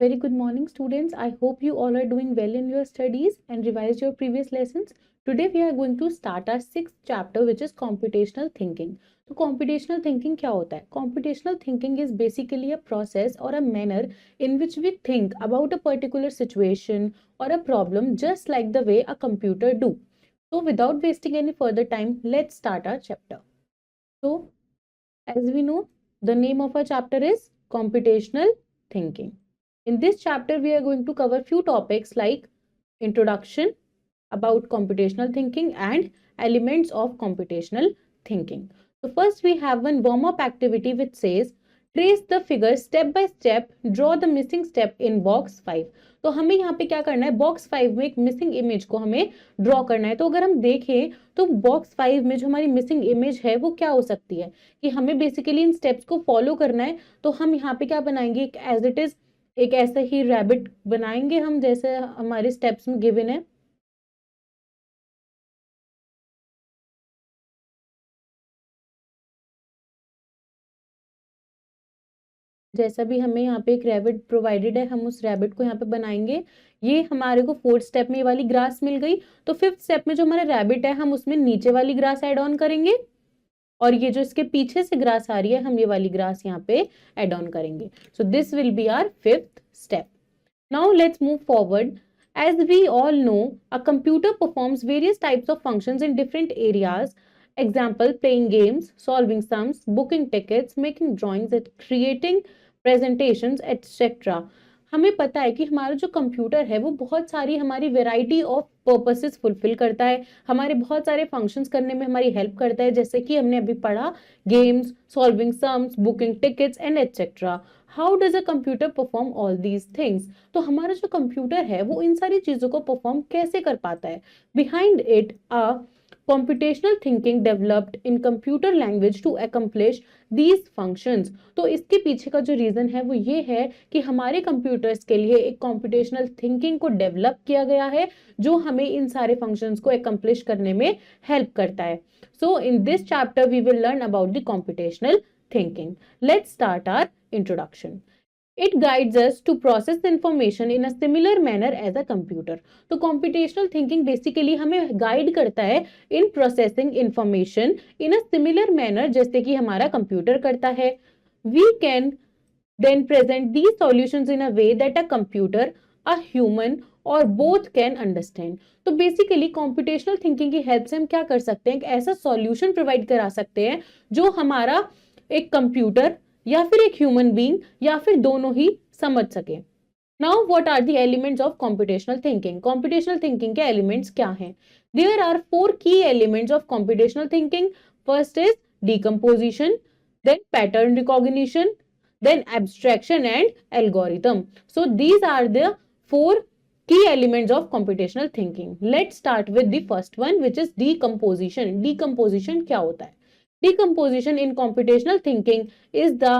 Very good morning, students. I hope you all are doing well in your studies and revised your previous lessons. Today, we are going to start our sixth chapter, which is computational thinking. So, computational thinking क्या होता है? Computational thinking is basically a process or a manner in which we think about a particular situation or a problem just like the way a computer do. So, without wasting any further time, let's start our chapter. So, as we know, the name of our chapter is computational thinking. In this chapter, we are going to cover few topics like introduction about computational thinking and elements of computational thinking. So first we have one warm-up activity which says trace the figure step by step, draw the missing step in box 5. तो हमें यहाँ पे क्या करना है, box 5 में एक missing image को हमें ड्रॉ करना है. तो अगर हम देखें तो बॉक्स 5 में जो हमारी मिसिंग इमेज है वो क्या हो सकती है कि हमें बेसिकली इन स्टेप्स को फॉलो करना है. तो हम यहाँ पे क्या बनाएंगे, एक एज इट इज एक ऐसा ही रैबिट बनाएंगे हम जैसे हमारे स्टेप्स में गिवन है. जैसा भी हमें यहाँ पे एक रैबिट प्रोवाइडेड है, हम उस रैबिट को यहाँ पे बनाएंगे. ये हमारे को फोर्थ स्टेप में ये वाली ग्रास मिल गई. तो फिफ्थ स्टेप में जो हमारा रैबिट है हम उसमें नीचे वाली ग्रास ऐड ऑन करेंगे और ये जो इसके पीछे से ग्रास आ रही है हम ये वाली ग्रास यहाँ पे ऐड ऑन करेंगे. So this will be our fifth step. Now let's move forward. As we all know, a computer performs various types of functions in different areas. Example, playing games, solving sums, booking tickets, making drawings, and creating presentations, etc. हमें पता है कि हमारा जो computer है वो बहुत सारी हमारी वेराइटी ऑफ पर्पसेस फुलफिल करता है, हमारे बहुत सारे फंक्शंस करने में हमारी हेल्प करता है, जैसे कि हमने अभी पढ़ा games, solving sums, booking tickets and etcetera. How does a computer perform all these things. तो हमारा जो कंप्यूटर है वो इन सारी चीजों को परफॉर्म कैसे कर पाता है. Behind it a computational thinking developed in computer language to accomplish these functions. तो इसके पीछे का जो रीजन है वो ये है कि हमारे कंप्यूटर्स के लिए एक computational thinking को डेवलप किया गया है जो हमें इन सारे फंक्शंस को accomplish करने में हेल्प करता है. So in this chapter we will learn about the computational thinking. Let's start our introduction. It guides us to process information in a similar manner as a computer. तो computational thinking basically हमें guide करता है in processing information in a similar manner जैसे कि हमारा computer करता है. We can then present these solutions in a way that a computer, a human और both can understand. तो बेसिकली computational thinking की हेल्प से हम क्या कर सकते हैं, एक ऐसा सॉल्यूशन प्रोवाइड करा सकते हैं जो हमारा एक कंप्यूटर या फिर एक ह्यूमन बीइंग या फिर दोनों ही समझ सके. Now what are the elements of computational thinking. Computational thinking के एलिमेंट्स क्या हैं. There are 4 key elements of computational thinking. First is decomposition, then pattern recognition, then abstraction and algorithm. So these are the 4 key elements of computational thinking. Let's start with the first one, which is decomposition. Decomposition क्या होता है. Decomposition in computational thinking is the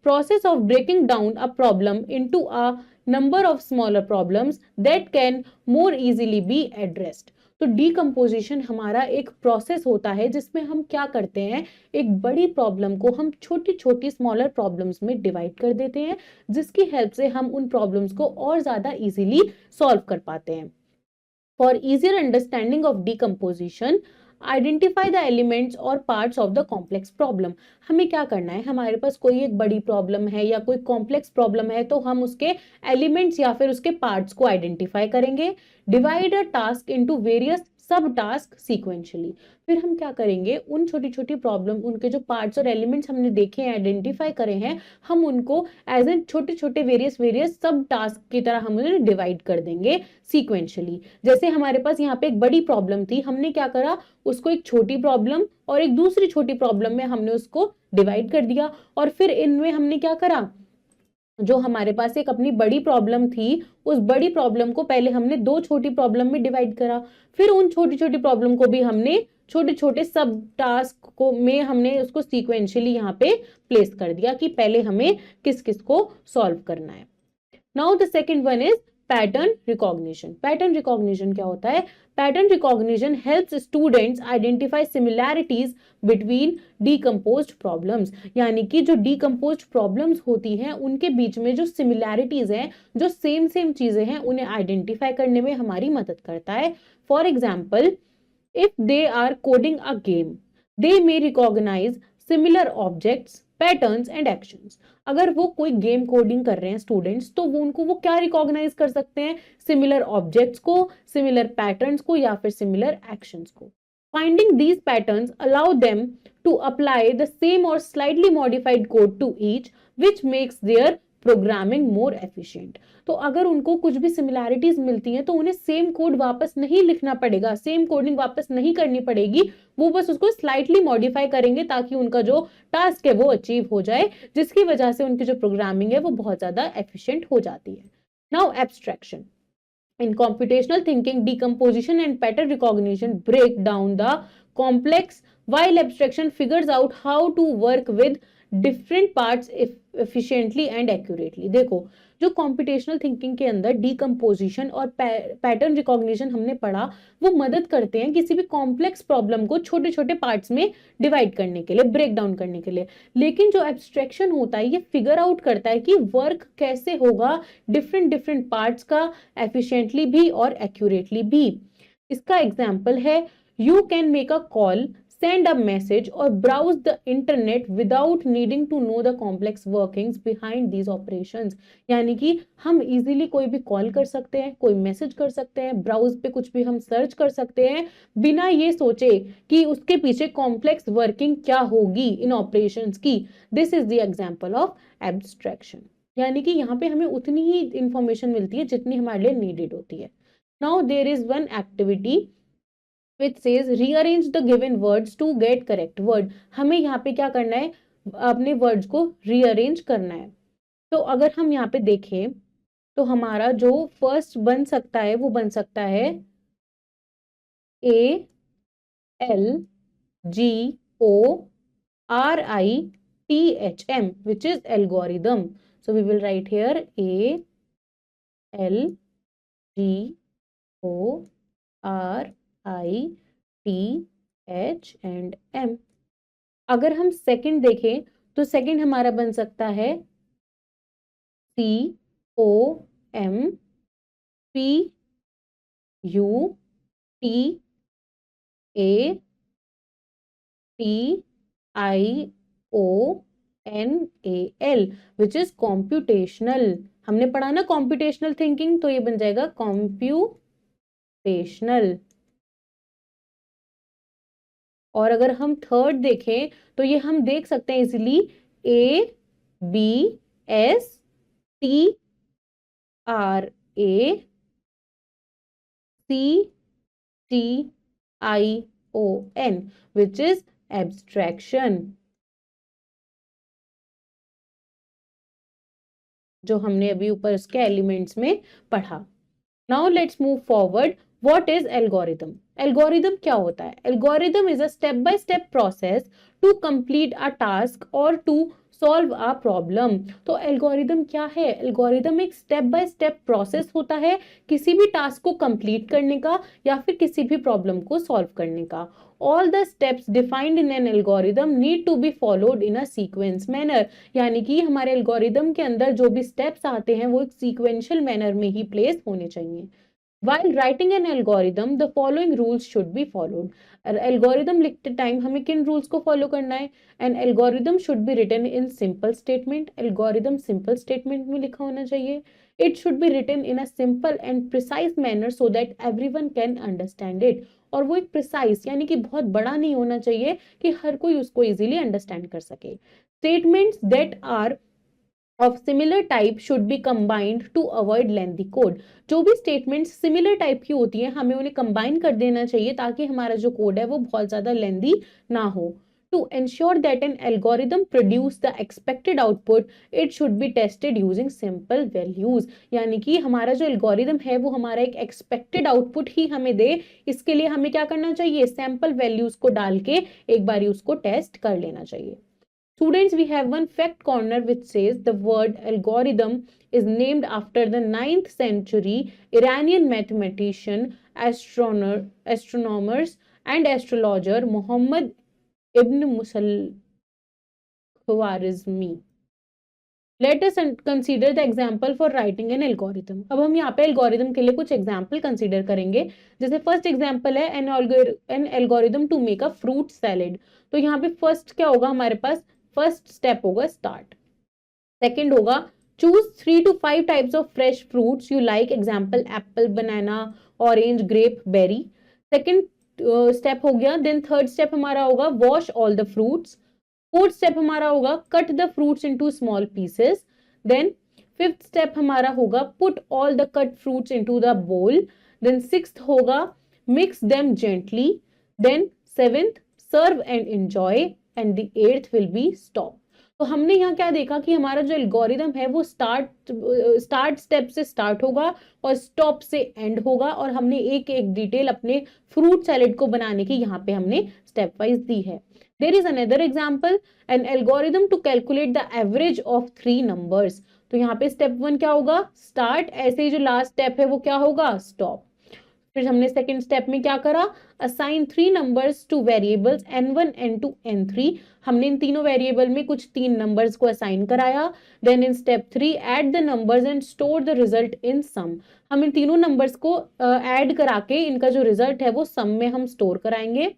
process of breaking down a problem into a number of smaller problems that can more easily be addressed. तो decomposition हमारा एक process होता है जिसमें हम क्या करते हैं, एक बड़ी प्रॉब्लम को हम छोटी छोटी स्मॉलर प्रॉब्लम्स में डिवाइड कर देते हैं जिसकी हेल्प से हम उन प्रॉब्लम्स को और ज्यादा इजीली सॉल्व कर पाते हैं. For easier understanding of decomposition, identify the elements और parts of the complex problem. हमें क्या करना है, हमारे पास कोई एक बड़ी प्रॉब्लम है या कोई कॉम्प्लेक्स प्रॉब्लम है तो हम उसके एलिमेंट्स या फिर उसके पार्ट्स को आइडेंटिफाई करेंगे. डिवाइड अ टास्क इनटू वेरियस सब टास्क सीक्वेंशियली. फिर हम क्या करेंगे, उन छोटी छोटी प्रॉब्लम, उनके जो पार्ट्स और एलिमेंट्स हमने देखे हैं, आइडेंटिफाई करे हैं, हम उनको एज एन छोटे छोटे वेरियस वेरियस सब टास्क की तरह हम उन्हें डिवाइड कर देंगे सीक्वेंशियली. जैसे हमारे पास यहाँ पे एक बड़ी प्रॉब्लम थी, हमने क्या करा, उसको एक छोटी प्रॉब्लम और एक दूसरी छोटी प्रॉब्लम में हमने उसको डिवाइड कर दिया. और फिर इनमें हमने क्या करा, जो हमारे पास एक अपनी बड़ी प्रॉब्लम थी उस बड़ी प्रॉब्लम को पहले हमने 2 छोटी प्रॉब्लम में डिवाइड करा. फिर उन छोटी छोटी प्रॉब्लम को भी हमने छोटे छोटे सब टास्क को में हमने उसको सीक्वेंशियली यहाँ पे प्लेस कर दिया कि पहले हमें किस किस को सॉल्व करना है. Now the second one is pattern recognition. Pattern recognition क्या होता है? Pattern recognition helps students identify similarities between decomposed problems, यानी कि जो डीकम्पोज्ड प्रॉब्लम्स होती हैं उनके बीच में जो सिमिलैरिटीज हैं, जो सेम सेम चीजें हैं, उन्हें आइडेंटिफाई करने में हमारी मदद करता है। For example, if they are coding a game, they may recognize similar objects, patterns and actions। अगर वो कोई गेम कोडिंग कर रहे हैं स्टूडेंट्स, तो वो क्या रिकॉग्नाइज कर सकते हैं? सिमिलर ऑब्जेक्ट्स को, सिमिलर पैटर्न्स को, या फिर सिमिलर एक्शंस को। Finding these patterns allow them to apply the same or slightly modified code to each, which makes their programming more efficient. तो अगर उनको कुछ भी सिमिलैरिटीज मिलती हैं तो उन्हें सेम कोड वापस नहीं लिखना पड़ेगा, सेम कोडिंग वापस नहीं करनी पड़ेगी, वो बस उसको स्लाइटली मॉडिफाई करेंगे ताकि उनका जो टास्क है वो अचीव हो जाए, जिसकी वजह से उनकी जो प्रोग्रामिंग है वो बहुत ज्यादा एफिशिएंट हो जाती है। Now abstraction. In computational thinking, decomposition and pattern recognition break down the complex, while abstraction figures out how to work with different parts efficiently and accurately। देखो, जो computational thinking के अंदर decomposition और pattern recognition हमने पढ़ा, वो मदद करते हैं किसी भी complex problem को छोटे छोटे parts में divide करने के लिए, break down करने के लिए। लेकिन जो abstraction होता है, ये figure out करता है कि work कैसे होगा different parts का efficiently भी और accurately भी। इसका example है, you can make a call, send a message or browse the internet without needing to know the complex workings behind these operations। यानी कि हम इजीली कोई भी कॉल कर सकते हैं, कोई मैसेज कर सकते हैं, ब्राउज पे कुछ भी हम सर्च कर सकते हैं, बिना ये सोचे कि उसके पीछे कॉम्प्लेक्स वर्किंग क्या होगी इन ऑपरेशंस की। This is the example of abstraction. यानी कि यहाँ पे हमें उतनी ही इंफॉर्मेशन मिलती है जितनी हमारे लिए नीडेड होती है। Now there is one activity which says rearrange the given words to get correct word। हमें यहाँ पे क्या करना है? अपने वर्ड्स को रीअरेंज करना है। तो अगर हम यहाँ पे देखें तो हमारा जो फर्स्ट बन सकता है वो बन सकता है ALGORITHM, which is algorithm। So we will write here ALGORITH and M। अगर हम सेकंड देखें तो सेकंड हमारा बन सकता है COMPUTATIONAL, which is computational। हमने पढ़ा ना computational thinking, तो ये बन जाएगा computational। और अगर हम थर्ड देखें तो ये हम देख सकते हैं easily ABSTRACTION, which is abstraction, जो हमने अभी ऊपर उसके एलिमेंट्स में पढ़ा। Now let's move forward. What is algorithm? Algorithm क्या होता है? Algorithm is a step by step process to complete a task और टू सॉल्व अ प्रॉब्लम। तो एल्गोरिथम क्या है? एल्गोरिथम एक स्टेप बाय स्टेप प्रोसेस होता है किसी भी टास्क को कंप्लीट करने का या फिर किसी भी प्रॉब्लम को सॉल्व करने का। All the steps defined in an algorithm need to be followed in a sequence manner। यानी कि हमारे एल्गोरिथम के अंदर जो भी स्टेप्स आते हैं वो एक सीक्वेंशियल मैनर में ही प्लेस होने चाहिए। While writing an algorithm, the following rules should be followed। Algorithm लिखते टाइम हमें किन रूल्स को फॉलो करना है? An algorithm should be written in simple statement। Algorithm simple statement में लिखा होना चाहिए। It should be written in a simple and precise manner so that everyone can understand it। और वो एक प्रिसाइज यानी कि बहुत बड़ा नहीं होना चाहिए कि हर कोई उसको इजीली अंडरस्टैंड कर सके। Statements that are of similar type should be combined to avoid lengthy code। जो भी स्टेटमेंट्स सिमिलर टाइप की होती हैं हमें उन्हें कंबाइन कर देना चाहिए ताकि हमारा जो कोड है वो बहुत ज्यादा लेंदी ना हो। To ensure that an algorithm produce the expected output, it should be tested using simple values। यानी कि हमारा जो एल्गोरिथम है वो हमारा एक एक्सपेक्टेड आउटपुट ही हमें दे, इसके लिए हमें क्या करना चाहिए? सैंपल वैल्यूज को डाल के एक बारी उसको टेस्ट कर लेना चाहिए। Students, we have one fact corner which says the word algorithm is named after the 9th century Iranian mathematician, astronomers, and astrologer Muhammad ibn Musal Khwarizmi. Let us consider the example for writing an algorithm. अब हम यहाँ पे algorithm के लिए कुछ example consider करेंगे. जैसे first example है an algorithm to make a fruit salad. तो यहाँ पे first क्या होगा हमारे पास? First step होगा start. Second होगा choose 3 to 5 types of fresh fruits you like. Example apple, banana, orange, grape, berry. Second step हो गया. Then third step हमारा होगा wash all the fruits. Fourth step हमारा होगा cut the fruits into small pieces. Then fifth step हमारा होगा put all the cut fruits into the bowl. Then sixth होगा mix them gently. Then seventh serve and enjoy. And the eighth will be stop. तो हमने यहाँ क्या देखा कि हमारा जो एल्गोरिदम है वो स्टार्ट स्टेप से स्टार्ट होगा और स्टॉप से एंड होगा. और हमने एक एक डिटेल अपने फ्रूट सैलेड को बनाने की यहाँ पे हमने स्टेप वाइज दी है. There is another example, an algorithm to calculate the average of 3 numbers. तो यहाँ पे स्टेप 1 क्या होगा? स्टार्ट. ऐसे ही जो लास्ट स्टेप है वो क्या होगा? स्टॉप. फिर हमने सेकेंड स्टेप में क्या करा? Assign 3 numbers two variables n1, n2, n3. हमने इन तीनों वेरिएबल में कुछ 3 नंबर्स को असाइन कराया. Then in step 3 add the numbers and store the result in sum. हम इन तीनों नंबर्स को ऐड करा के इनका जो रिजल्ट है वो सम में हम स्टोर कराएंगे.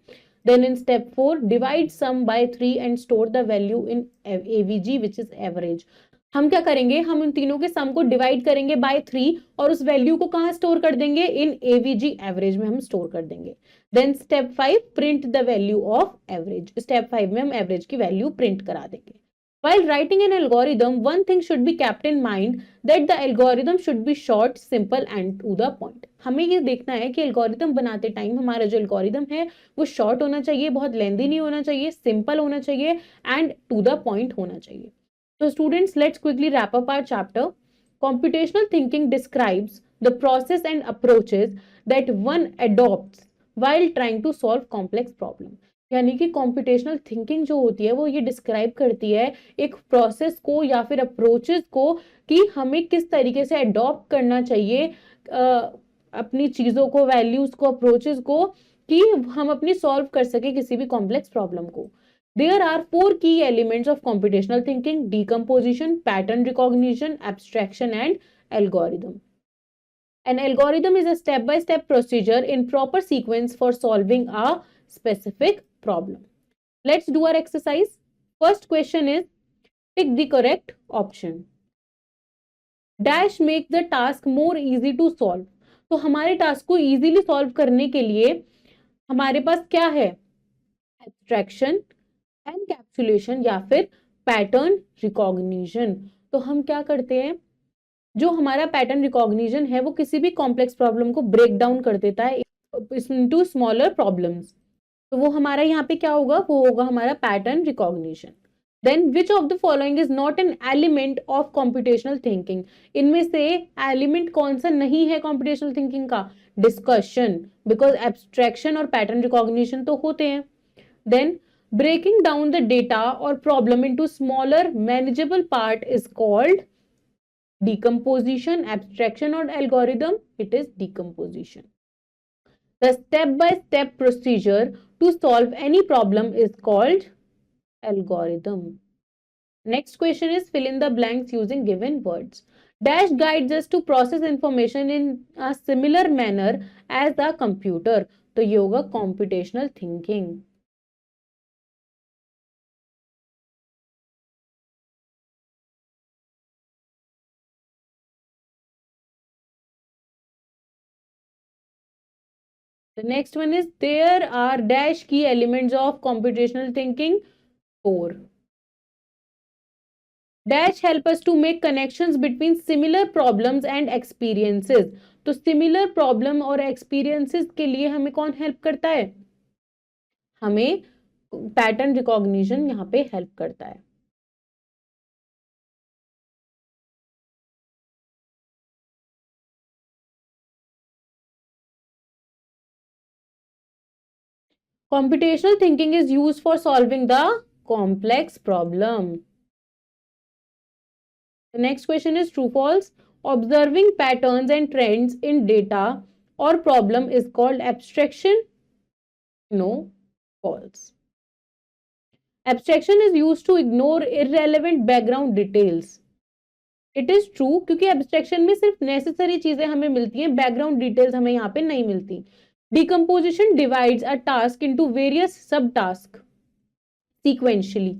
Then in step 4, divide sum by 3 and store the value in AVG which is average. हम क्या करेंगे? हम इन तीनों के सम को डिवाइड करेंगे बाय 3 और उस वैल्यू को कहां स्टोर कर देंगे? इन AVG एवरेज में हम स्टोर कर देंगे. Then step 5, print the value of average. Step 5 में हम एवरेज की वैल्यू प्रिंट करा देंगे. While writing an algorithm, one thing should be kept in mind that the algorithm should be short, simple and to the point. हमें ये देखना है कि algorithm बनाते टाइम हमारा जो algorithm है वो short होना चाहिए, बहुत lengthy नहीं होना चाहिए, simple होना चाहिए and to the point होना चाहिए. So students, let's quickly wrap up our chapter. Computational thinking describes the process and approaches that one adopts while trying to solve complex problems. यानी कि कॉम्पिटेशनल थिंकिंग जो होती है वो ये डिस्क्राइब करती है एक प्रोसेस को या फिर अप्रोचेस को कि हमें किस तरीके से अडॉप्ट करना चाहिए अपनी चीजों को, वैल्यूज को, अप्रोचेस को, कि हम अपनी सॉल्व कर सके किसी भी कॉम्प्लेक्स प्रॉब्लम को. There are 4 key elements of computational thinking: decomposition, pattern recognition, abstraction and algorithm. An algorithm is a step-by-step procedure in proper sequence for solving a specific problem. Let's do our exercise. First question is pick the correct option. Dash make the task more easy to solve. तो हमारे task को easily solve करने के लिए हमारे पास क्या है? Abstraction, encapsulation या फिर पैटर्न रिकॉग्निशन. तो हम क्या करते हैं? जो हमारा पैटर्न रिकॉग्निशन है वो किसी भी कॉम्प्लेक्स प्रॉब्लम को ब्रेक डाउन कर देता है इनटू स्मॉलर प्रॉब्लम्स. तो वो हमारा यहाँ पे क्या होगा? वो होगा हमारा pattern recognition. Then which of the following is not an element of computational thinking. इनमें से एलिमेंट कौन सा नहीं है कॉम्पिटेशनल थिंकिंग का? डिस्कशन, बिकॉज एब्स्ट्रैक्शन और पैटर्न रिकॉग्निशन तो होते हैं. देन breaking down the data or problem into smaller manageable part is called decomposition. Abstraction or algorithm, it is decomposition. The step-by-step procedure to solve any problem is called algorithm. Next question is fill in the blanks using given words. Dash guides us to process information in a similar manner as a computer. तो ये होगा computational thinking. The next one is there are dash key elements of computational thinking. 4. Dash help us to make connections between similar problems and experiences. तो similar problem और experiences के लिए हमें कौन help करता है? हमें pattern recognition यहाँ पे help करता है. Computational thinking is used for solving the complex problem. The next question is true false. Observing patterns and trends in data or problem is called abstraction. No, false. Abstraction is used to ignore irrelevant background details. It is true क्योंकि abstraction में सिर्फ necessary चीजें हमें मिलती हैं, background details हमें यहाँ पे नहीं मिलती. Decomposition divides a task into various subtasks sequentially.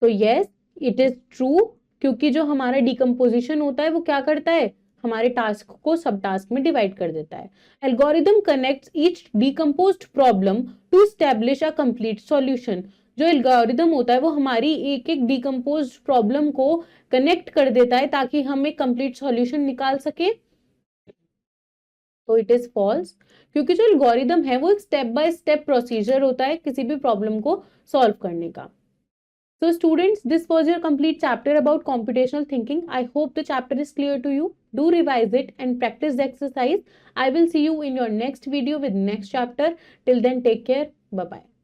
तो yes, it is true क्योंकि जो हमारा डिकम्पोजिशन होता है वो क्या करता है, हमारे टास्क को सब टास्क में डिवाइड कर देता है. Algorithm connects each decomposed problem to establish a complete solution. जो एल्गोरिदम होता है वो हमारी एक एक डिकम्पोज्ड प्रॉब्लम को कनेक्ट कर देता है ताकि हम एक कंप्लीट सॉल्यूशन निकाल सके. तो इट इज फॉल्स क्योंकि जो एल्गोरिदम है वो एक स्टेप बाय स्टेप प्रोसीजर होता है किसी भी प्रॉब्लम को सॉल्व करने का. So students, this was your complete chapter about computational thinking. I hope the chapter is clear to you. Do revise it and practice the exercise. I will see you in your next video with next chapter. Till then, take care. Bye-bye.